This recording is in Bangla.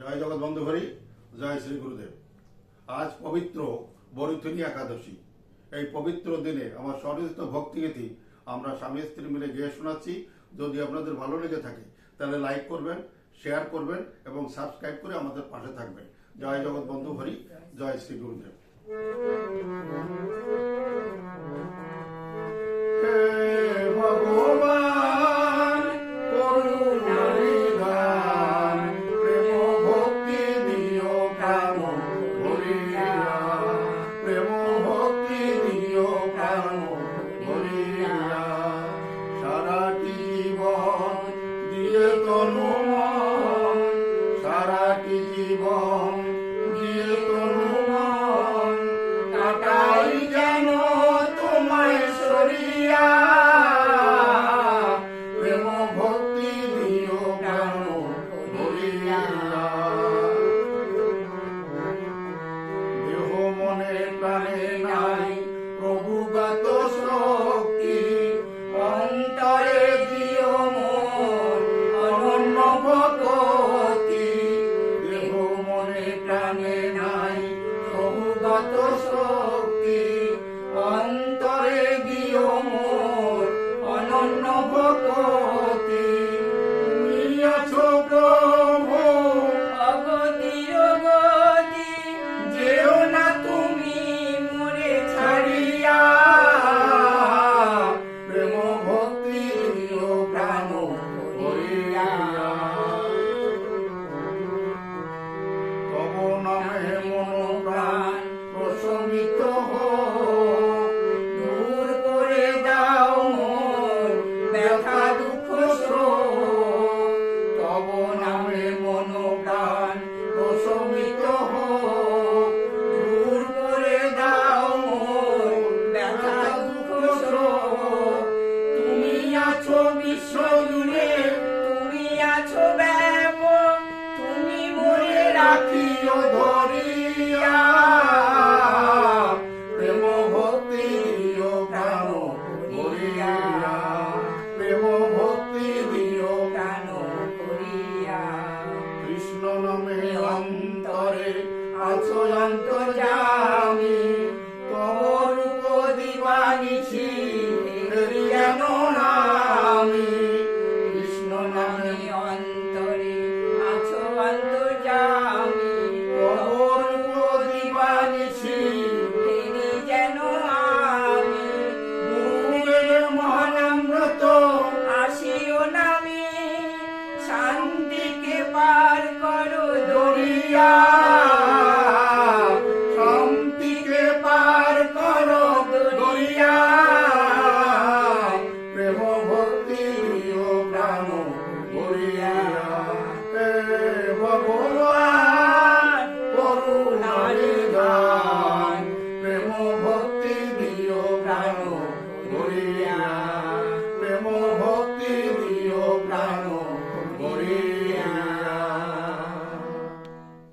জয় জগৎ বন্ধু হরি, জয় শ্রী গুরুদেব। আজ পবিত্র বরুথিনী একাদশী। এই পবিত্র দিনে আমার স্বরচিত ভক্তিগীতি আমরা স্বামী স্ত্রী মিলে গেয়ে শোনাচ্ছি। যদি আপনাদের ভালো লেগে থাকে তাহলে লাইক করবেন, শেয়ার করবেন এবং সাবস্ক্রাইব করে আমাদের পাশে থাকবেন। জয় জগৎ বন্ধু হরি, জয় শ্রী গুরুদেব। ভগবান করুণারি গান, প্রেম ভক্তি দিও প্রাণ ভরিয়া, প্রেম ভক্তি দিও প্রাণ ভরিয়া, সারাটি জীবন দিয়ে তনু মন, সারাটি জীবন দিয়ে তনু মন, কাটাই যেন তোমায় সরিয়া, প্রেম ভক্তি দিও প্রাণ ভরিয়া। দেহ মনে প্রাণে নাই প্রভুগত শক্তি, অন্তরে দিও মন অনন্য ভক্তি। দেহ মনে প্রাণে নাই প্রভুগত শক্তি, অন্তরে দিও মোর অনন্য ভক্তি। তুমি আছো প্রভু অগতির গতি, যেও না তুমি মোরে ছাড়িয়া, প্রেম ভক্তি দিও প্রাণ ভরিয়া। তব নামে মন প্রাণ প্রশমিত হোক, দূর করে দাও মোর ব্যথা দুঃখ শোক। তব নামে মন প্রাণ প্রশমিত হোক, দূর করে দাও মোর ব্যথা দুঃখ শোক। তুমি আছো বিশ্ব জুড়ে, তুমি আছো ব্যাপক, তুমি মোরে রাখিও ধরিয়া, প্রেম ভক্তি দিও প্রাণ ভরিয়া, প্রেম ভক্তি দিও প্রাণ ভরিয়া। কৃষ্ণ নামে অন্তরে আছো অন্তর্যামী, তব রূপ দিবানিছি কেন নামি। কৃষ্ণ নামে অন্তরে আছো অন্তর্যামী, তব রূপ দিবানিছি যেন আমি। গুরুদেবের মহানামব্রত আসিও নামে, শান্তিকে পার করো দরিয়া, শান্তিকে পার করো দরিয়া, প্রেম ভক্তি দিও প্রাণ ভরিয়া। হে ভগবান করুণারি গান, প্রেম ভক্তি দিও প্রাণ ভরিয়া।